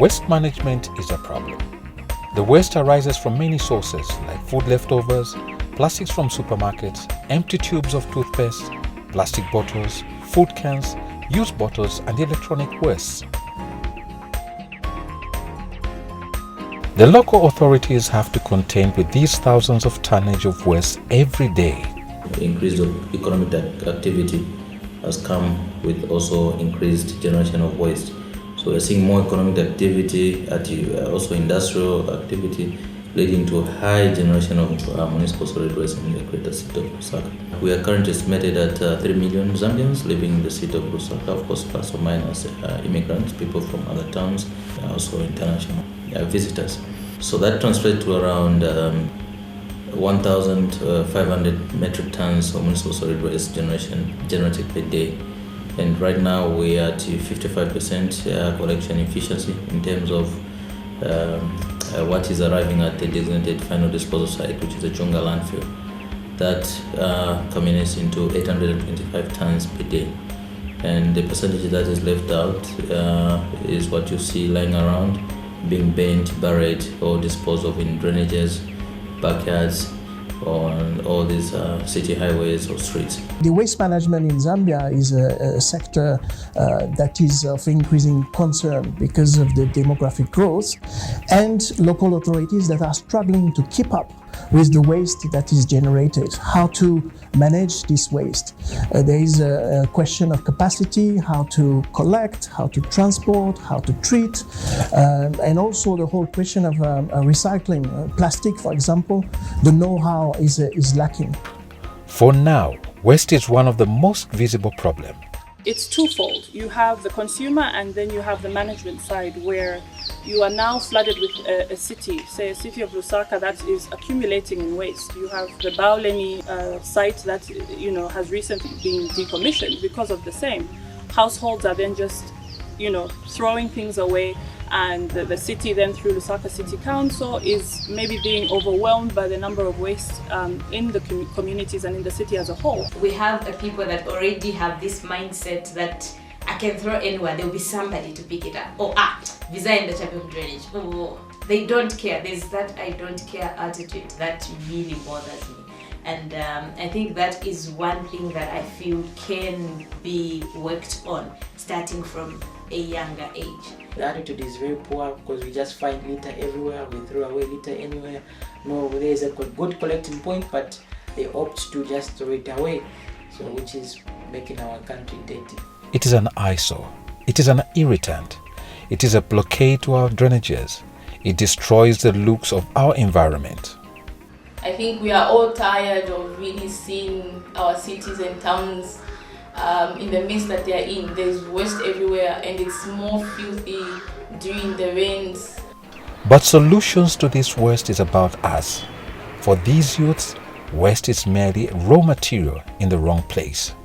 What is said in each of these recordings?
Waste management is a problem. The waste arises from many sources like food leftovers, plastics from supermarkets, empty tubes of toothpaste, plastic bottles, food cans, used bottles and electronic waste. The local authorities have to contend with these thousands of tonnage of waste every day. The increase of economic activity has come with also increased generation of waste. So we're seeing more economic activity, also industrial activity, leading to a high generation of municipal solid waste in the greater city of Lusaka. We are currently estimated at 3 million Zambians living in the city of Lusaka, of course plus or minus immigrants, people from other towns, also international visitors. So that translates to around 1,500 metric tons of municipal solid waste generated per day. And right now we are at 55% collection efficiency in terms of what is arriving at the designated final disposal site, which is the Chunga landfill. That culminates into 825 tons per day. And the percentage that is left out is what you see lying around, being bent, buried, or disposed of in drainages, backyards, on all these city highways or streets. The waste management in Zambia is a sector that is of increasing concern because of the demographic growth and local authorities that are struggling to keep up with the waste that is generated, how to manage this waste. There is a question of capacity, how to collect, how to transport, how to treat, and also the whole question of recycling. Plastic, for example, the know-how is lacking. For now, waste is one of the most visible problems. It's twofold. You have the consumer and then you have the management side, where you are now flooded with a city, say a city of Lusaka, that is accumulating in waste. You have the Bauleni site that has recently been decommissioned because of the same. Households are then just throwing things away, and the city then through Lusaka City Council is maybe being overwhelmed by the number of waste in the communities and in the city as a whole. We have people that already have this mindset that I can throw anywhere, there will be somebody to pick it up. Or visa in the type of drainage. Or they don't care. There's that I don't care attitude that really bothers me. And I think that is one thing that I feel can be worked on starting from a younger age. The attitude is very poor because we just find litter everywhere, we throw away litter anywhere. No, there is a good collecting point, but they opt to just throw it away, so which is making our country dirty. It is an eyesore. It is an irritant. It is a blockade to our drainages. It destroys the looks of our environment. I think we are all tired of really seeing our cities and towns in the mess that they are in. There's waste everywhere and it's more filthy during the rains. But solutions to this waste is about us. For these youths, waste is merely raw material in the wrong place.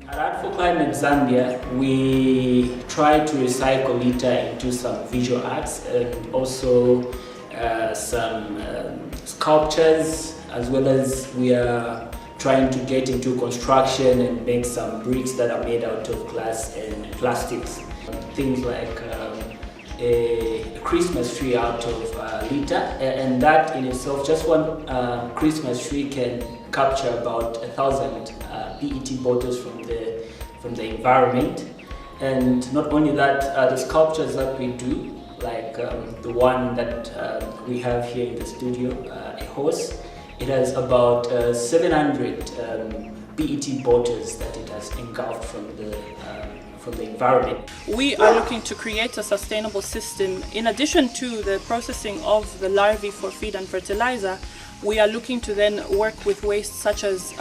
At Art for Climate Zambia, we try to recycle litter into some visual arts and also some sculptures, as well as we are trying to get into construction and make some bricks that are made out of glass and plastics. Things like a Christmas tree out of litter, and that in itself, just one Christmas tree can capture about 1,000 PET bottles from the environment. And not only that, the sculptures that we do, like the one that we have here in the studio, a horse, it has about 700 PET bottles that it has engulfed from the environment. We are looking to create a sustainable system. In addition to the processing of the larvae for feed and fertilizer, we are looking to then work with waste such as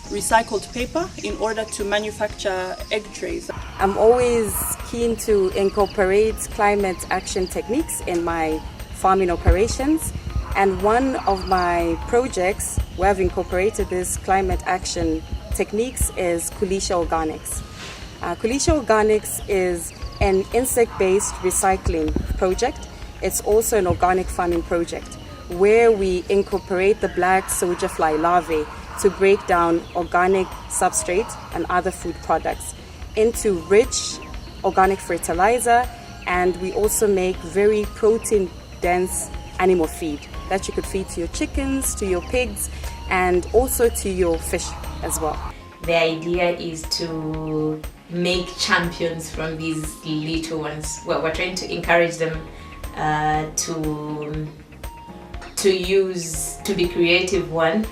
recycled paper in order to manufacture egg trays. I'm always keen to incorporate climate action techniques in my farming operations, and one of my projects where I've incorporated this climate action techniques is Kulisha Organics. Kulisha Organics is an insect-based recycling project. It's also an organic farming project where we incorporate the black soldier fly larvae to break down organic substrate and other food products into rich organic fertilizer and we also make very protein-dense animal feed that you could feed to your chickens, to your pigs, and also to your fish as well. The idea is to make champions from these little ones. Well, we're trying to encourage them to be creative, one,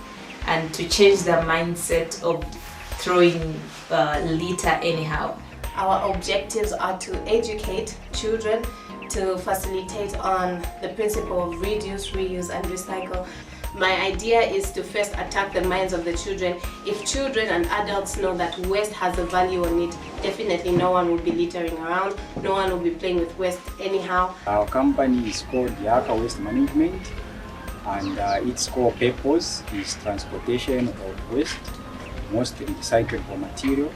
and to change the mindset of throwing litter anyhow. Our objectives are to educate children, to facilitate on the principle of reduce, reuse and recycle. My idea is to first attack the minds of the children. If children and adults know that waste has a value on it, definitely no one will be littering around, no one will be playing with waste anyhow. Our company is called Yaka Waste Management, and its core purpose is transportation of waste, mostly recyclable material,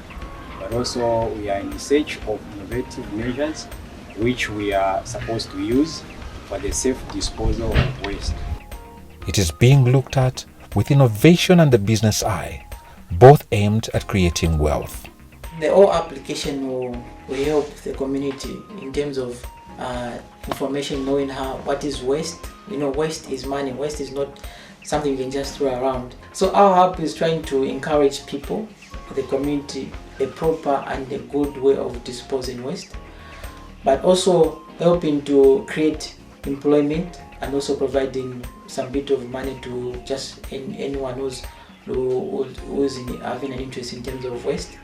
but also we are in search of innovative measures which we are supposed to use for the safe disposal of waste. It is being looked at with innovation and the business eye, both aimed at creating wealth. The whole application will help the community in terms of information, knowing what is waste. Waste is money. Waste is not something you can just throw around. So our hub is trying to encourage people, the community, a proper and a good way of disposing waste, but also helping to create employment and also providing some bit of money to just anyone who's having an interest in terms of waste.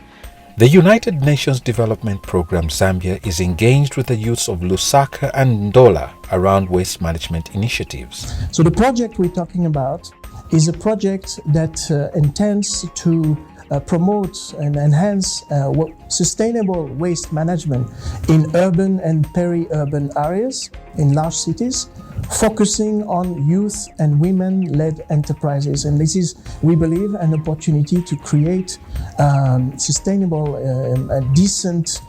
The United Nations Development Programme Zambia is engaged with the youths of Lusaka and Ndola around waste management initiatives. So the project we're talking about is a project that intends to promote and enhance sustainable waste management in urban and peri-urban areas in large cities, focusing on youth and women-led enterprises. And this is, we believe, an opportunity to create sustainable, decent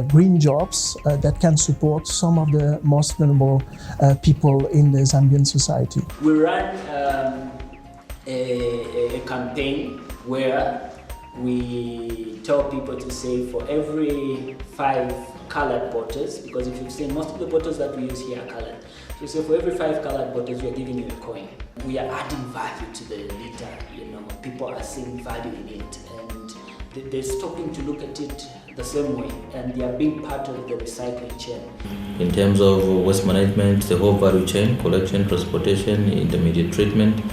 green jobs that can support some of the most vulnerable people in the Zambian society. We run a campaign where we tell people to save for every 5 colored bottles, because if you've seen, most of the bottles that we use here are colored. So for every 5 colored bottles, we are giving you a coin. We are adding value to the litter. People are seeing value in it, and they're stopping to look at it the same way, and they are being part of the recycling chain. In terms of waste management, the whole value chain, collection, transportation, intermediate treatment,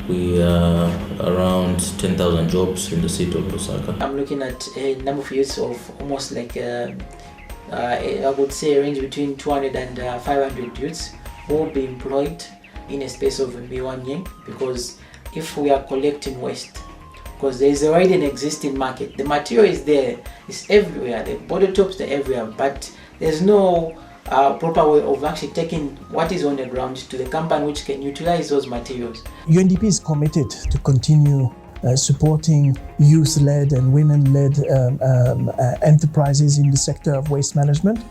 we are around 10,000 jobs in the city of Lusaka. I'm looking at a number of youths of almost like I would say a range between 200 and 500 youths who will be employed in a space of maybe 1 year, because if we are collecting waste, because there is already an existing market, the material is there, it's everywhere, the bottle tops are everywhere, but there's no proper way of actually taking what is on the ground to the company which can utilize those materials. UNDP is committed to continue supporting youth-led and women-led enterprises in the sector of waste management.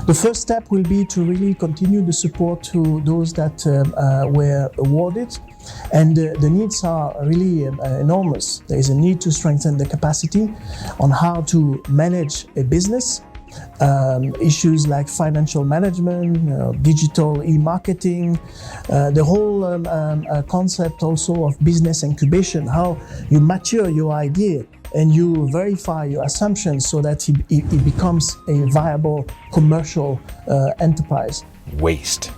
The first step will be to really continue the support to those that were awarded, and the needs are really enormous. There is a need to strengthen the capacity on how to manage a business, issues like financial management, digital e-marketing, the whole concept also of business incubation, how you mature your idea and you verify your assumptions so that it becomes a viable commercial enterprise. Waste.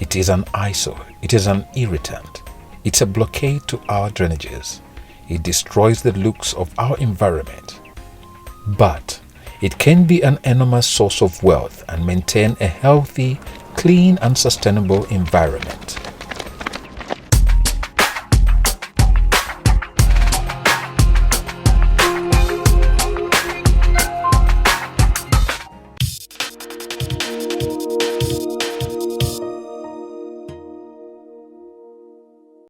It is an eyesore. It is an irritant. It's a blockade to our drainages. It destroys the looks of our environment. But it can be an enormous source of wealth and maintain a healthy, clean and sustainable environment.